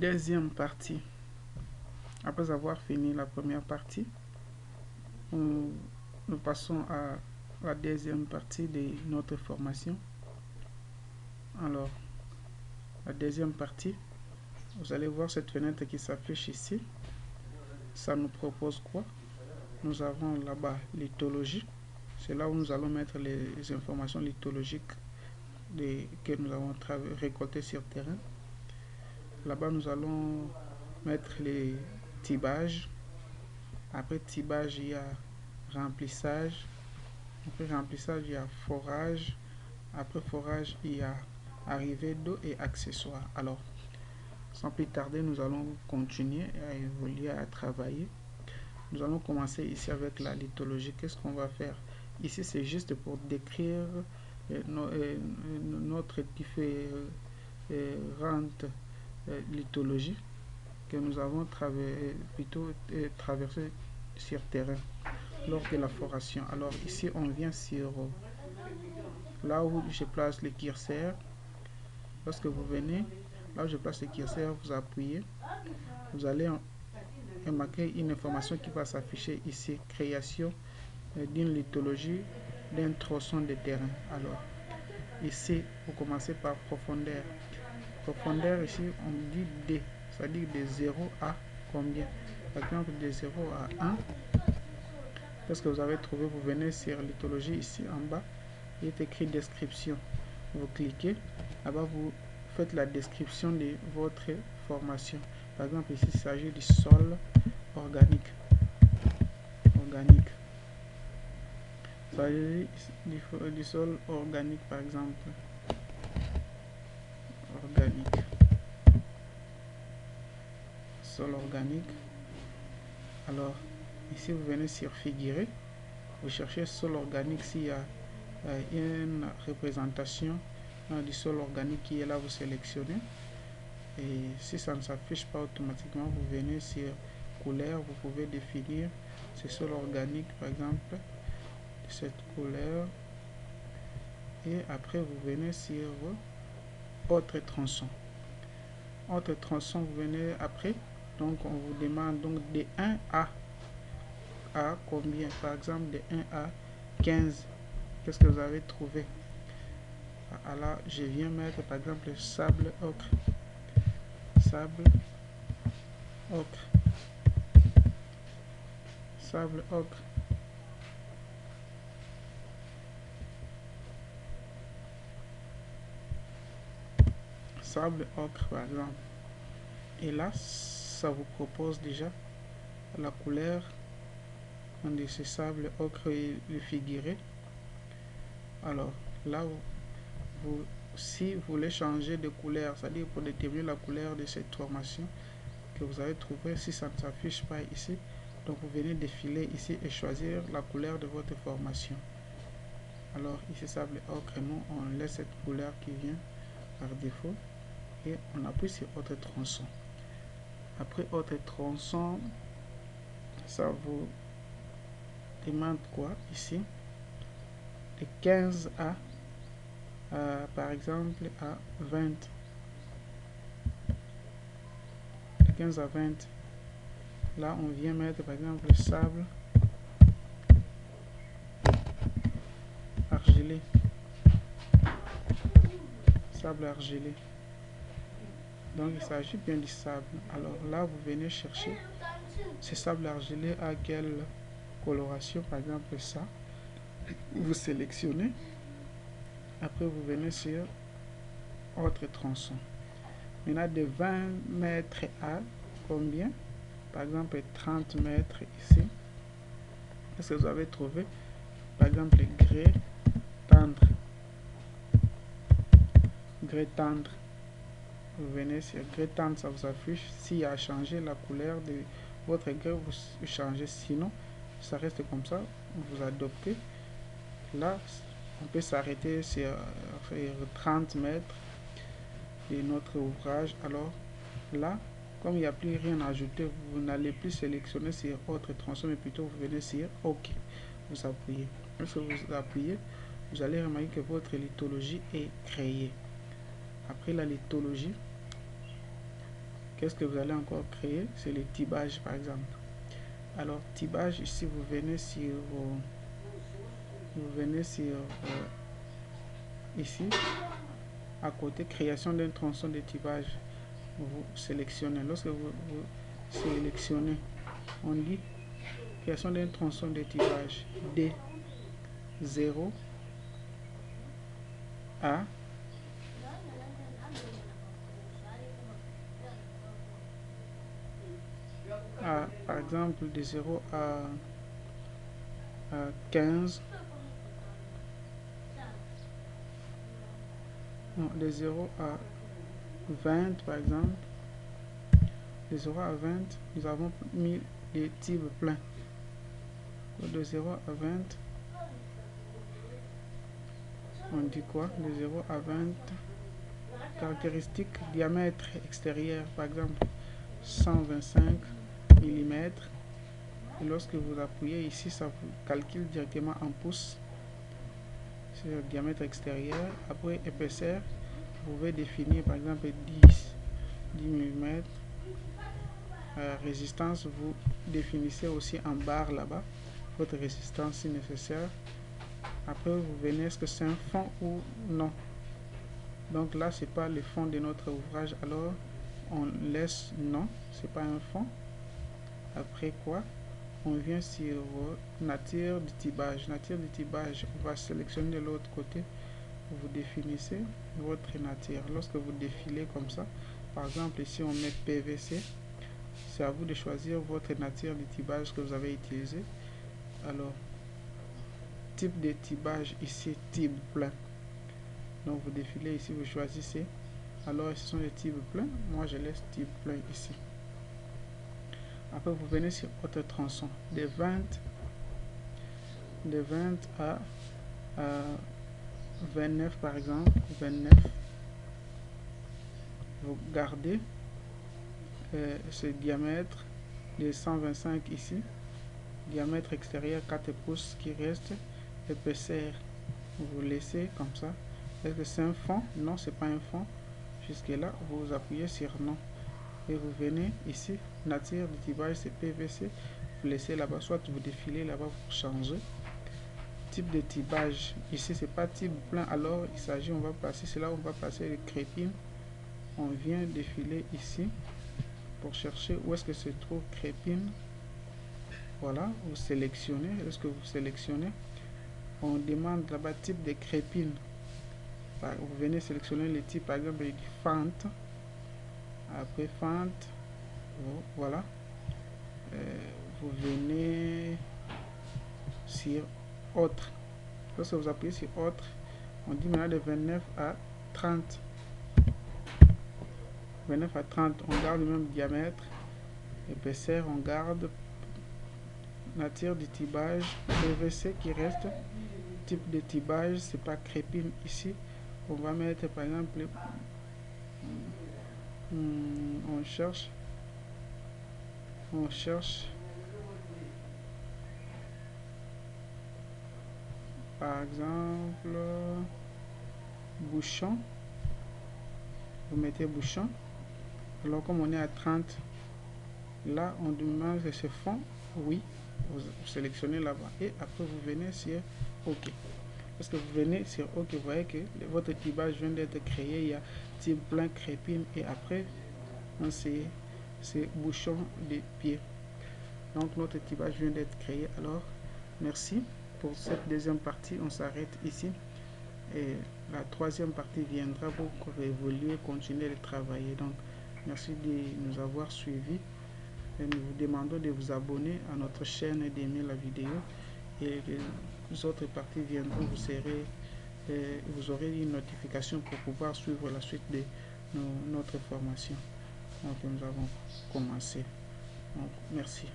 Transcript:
deuxième partie. Après avoir fini la première partie, nous passons à la deuxième partie de notre formation. Alors, la deuxième partie, vous allez voir cette fenêtre qui s'affiche ici. Ça nous propose quoi? Nous avons là-bas lithologie. C'est là où nous allons mettre les informations lithologiques que nous avons récoltées sur terrain. Là-bas, nous allons mettre les tibages. Après tibage, il y a remplissage. Après remplissage, il y a forage. Après forage, il y a arrivée d'eau et accessoires. Alors, sans plus tarder, nous allons continuer à évoluer, à travailler. Nous allons commencer ici avec la lithologie. Qu'est-ce qu'on va faire? Ici, c'est juste pour décrire notre différentes lithologies que nous avons traversé sur terrain lors de la foration. Alors ici, on vient sur là où je place le curseur. Lorsque vous venez, là où je place le curseur, vous appuyez. Vous allez remarquer une information qui va s'afficher ici. Création d'une lithologie d'un tronçon de terrain. Alors, ici, vous commencez par profondeur. Profondeur, ici, on dit D. C'est-à-dire de 0 à combien? Par exemple, de 0 à 1. Parce que vous avez trouvé, vous venez sur lithologie ici en bas. Il est écrit description. Vous cliquez. Là-bas, vous faites la description de votre formation. Par exemple, ici, il s'agit du sol organique. Il s'agit du sol organique, par exemple. Sol organique. Alors, ici, vous venez sur figurer. Vous cherchez sol organique. S'il y a une représentation du sol organique qui est là, vous sélectionnez. Et si ça ne s'affiche pas automatiquement, vous venez sur couleur. Vous pouvez définir ce sol organique, par exemple, de cette couleur. Et après, vous venez sur autre tronçon. Autre tronçon, vous venez après. Donc, on vous demande donc de 1 à combien? Par exemple, de 1 à 15. Qu'est-ce que vous avez trouvé? Alors, je viens mettre, par exemple, sable ocre. Sable ocre. Sable ocre. Sable ocre, par exemple. Et là, ça vous propose déjà la couleur de ce sable ocre et le figuré. Alors, là, si vous voulez changer de couleur, c'est-à-dire pour déterminer la couleur de cette formation que vous avez trouvée, si ça ne s'affiche pas ici, donc vous venez défiler ici et choisir la couleur de votre formation. Alors, ici, sable ocre, nous, on laisse cette couleur qui vient par défaut et on appuie sur autre tronçon. Après autre tronçon, ça vous demande quoi ici? De 15 à par exemple à 20. De 15 à 20. Là, on vient mettre par exemple le sable argilé. Sable argilé. Donc, il s'agit bien du sable. Alors là, vous venez chercher ce sable argilé à quelle coloration, par exemple ça. Vous sélectionnez. Après, vous venez sur autre tronçon. Maintenant, de 20 mètres à combien? Par exemple, 30 mètres ici. Est-ce que vous avez trouvé? Par exemple, grès tendre. Grès tendre. Vous venez sur grès tendre, ça vous affiche. S'il a changé la couleur de votre grès, vous changez. Sinon, ça reste comme ça. Vous adoptez. Là, on peut s'arrêter sur 30 mètres de notre ouvrage. Alors là, comme il n'y a plus rien à ajouter, vous n'allez plus sélectionner sur autre tronçon, mais plutôt vous venez sur OK. Vous appuyez. Lorsque vous appuyez, vous allez remarquer que votre lithologie est créée. Après la lithologie, qu'est-ce que vous allez encore créer? C'est le tibage par exemple. Alors tibage, ici vous venez sur ici à côté, création d'un tronçon de tibage. Vous sélectionnez. Lorsque vous sélectionnez, on dit création d'un tronçon de tibage D0 à par exemple de 0 à 15, non, de 0 à 20 par exemple. De 0 à 20, nous avons mis les tibes pleins. De 0 à 20, on dit quoi? De 0 à 20, caractéristiques, diamètre extérieur, par exemple 125 mm. Et lorsque vous appuyez ici, ça vous calcule directement en pouces. C'est le diamètre extérieur. Après épaisseur, vous pouvez définir par exemple 10 mm. Résistance, vous définissez aussi en barre là-bas votre résistance si nécessaire. Après vous venez, est-ce que c'est un fond ou non? Donc là c'est pas le fond de notre ouvrage, alors on laisse non, c'est pas un fond. Après quoi, on vient sur nature du tibage. Nature du tibage, on va sélectionner de l'autre côté. Vous définissez votre nature. Lorsque vous défilez comme ça, par exemple ici on met PVC, c'est à vous de choisir votre nature de tibage que vous avez utilisé. Alors type de tibage ici, type plein. Donc vous défilez ici, vous choisissez. Alors ce sont les types pleins. Moi je laisse type plein ici. Après vous venez sur votre tronçon de 20 à 29 par exemple. 29. Vous gardez ce diamètre de 125 ici. Diamètre extérieur 4 pouces qui reste. Épaisseur, vous laissez comme ça. Est-ce que c'est un fond? Non, c'est pas un fond. Jusque là, vous appuyez sur non. Et vous venez ici, nature du tibage, c'est PVC. Vous laissez là-bas, soit vous défilez là-bas pour changer. Type de tibage, ici c'est pas type plein, alors il s'agit, on va passer, c'est là où on va passer le crépine. On vient défiler ici pour chercher où est-ce que se trouve crépine. Voilà, vous sélectionnez. Lorsque vous sélectionnez, on demande là-bas type de crépine. Vous venez sélectionner le type, par exemple, fente. Après fente, voilà. Vous venez sur autre. Lorsque vous appuyez sur autre, on dit maintenant de 29 à 30. 29 à 30, on garde le même diamètre. Épaisseur, on garde. Nature du tibage, PVC qui reste. Type de tibage, c'est pas crépine ici. On va mettre par exemple, on cherche par exemple bouchon. Vous mettez bouchon. Alors comme on est à 30, là on demande que ce fond, oui, vous sélectionnez là-bas et après vous venez sur OK. Parce que vous venez sur OK, vous voyez que votre tibage vient d'être créé, il y a type plein crépine et après c'est bouchon de pied. Donc notre tibage vient d'être créé. Alors merci pour cette deuxième partie, on s'arrête ici et la troisième partie viendra pour évoluer, continuer de travailler. Donc merci de nous avoir suivis et nous vous demandons de vous abonner à notre chaîne et d'aimer la vidéo, et les autres parties viendront, vous aurez une notification pour pouvoir suivre la suite de notre formation. Donc nous avons commencé. Donc merci.